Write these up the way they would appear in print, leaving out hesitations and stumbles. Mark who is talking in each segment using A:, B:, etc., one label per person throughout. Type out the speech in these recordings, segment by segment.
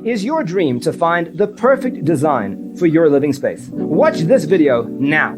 A: Is your dream to find the perfect design for your living space? Watch this video now.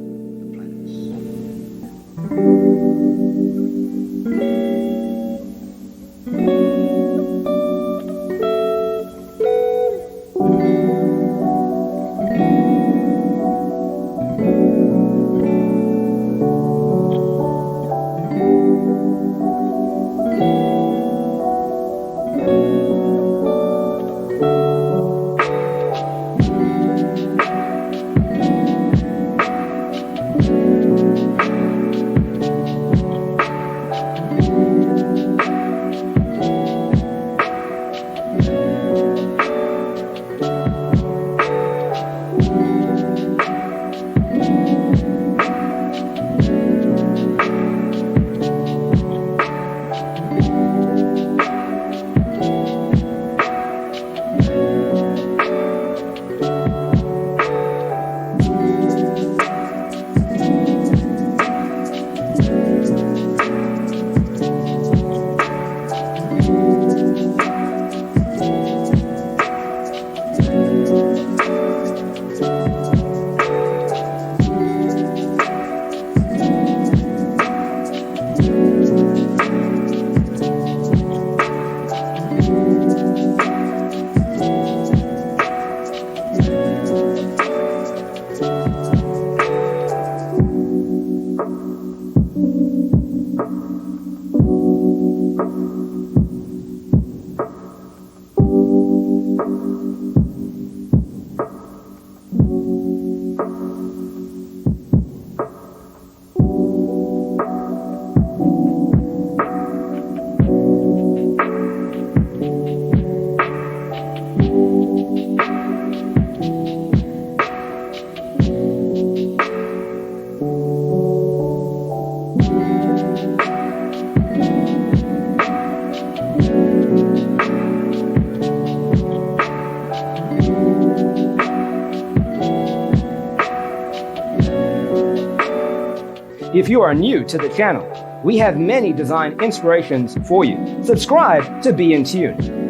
A: If you are new to the channel, we have many design inspirations for you. Subscribe to be in tune.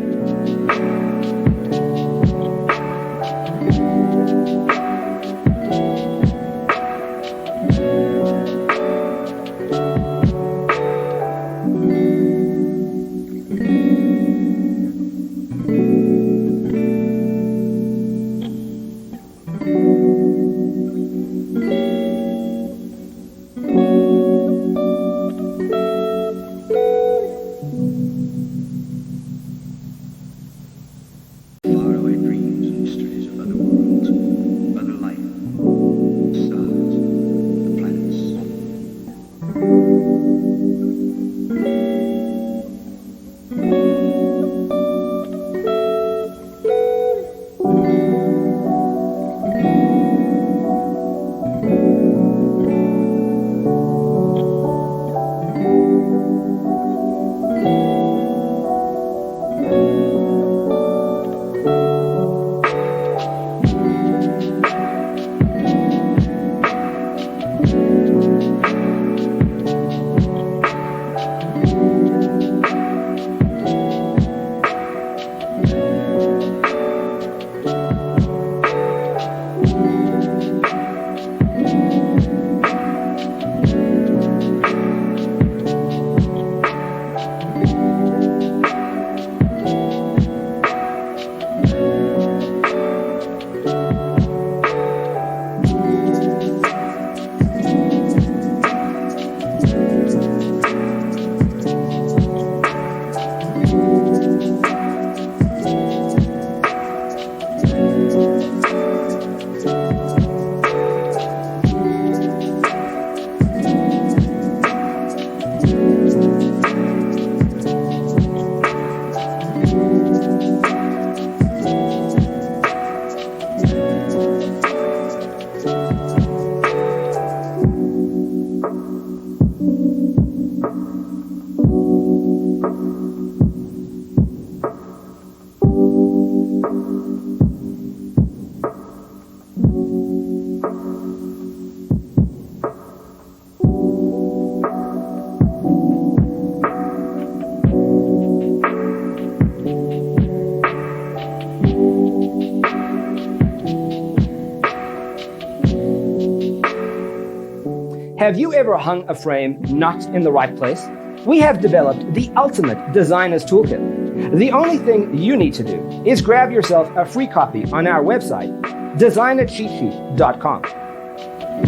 A: Have you ever hung a frame not in the right place? We have developed the ultimate designer's toolkit. The only thing you need to do is grab yourself a free copy on our website, designercheatsheet.com.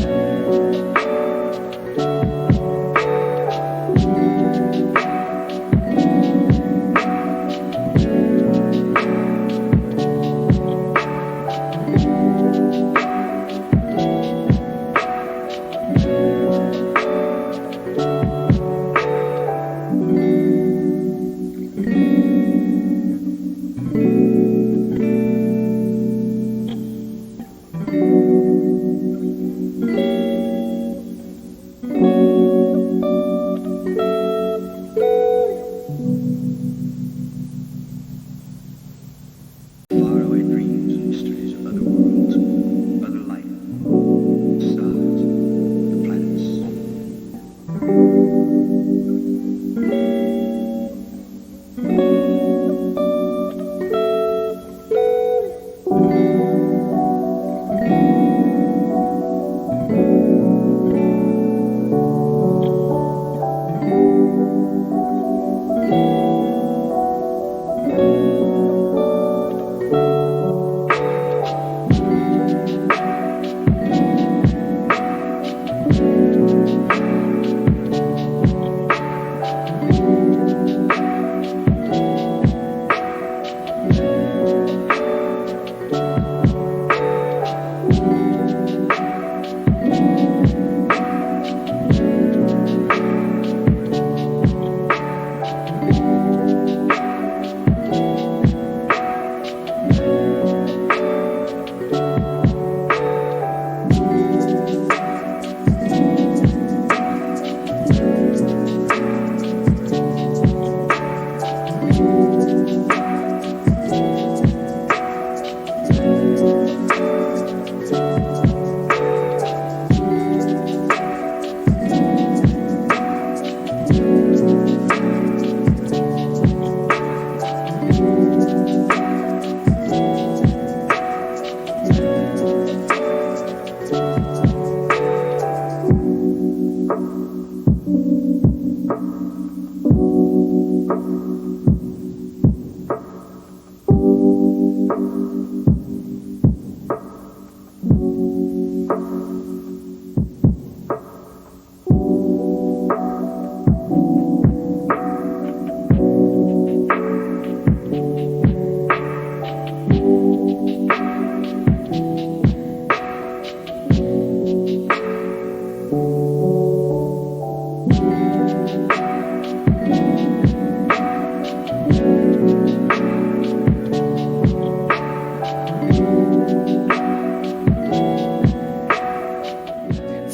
B: Faraway dreams and mysteries of other worlds, other life, stars, the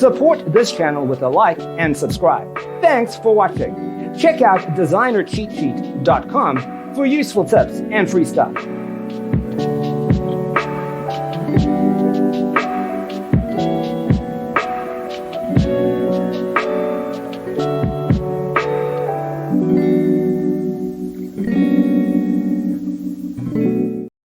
A: Support this channel with a like and subscribe. Thanks for watching. Check out designercheatsheet.com for useful tips and free stuff.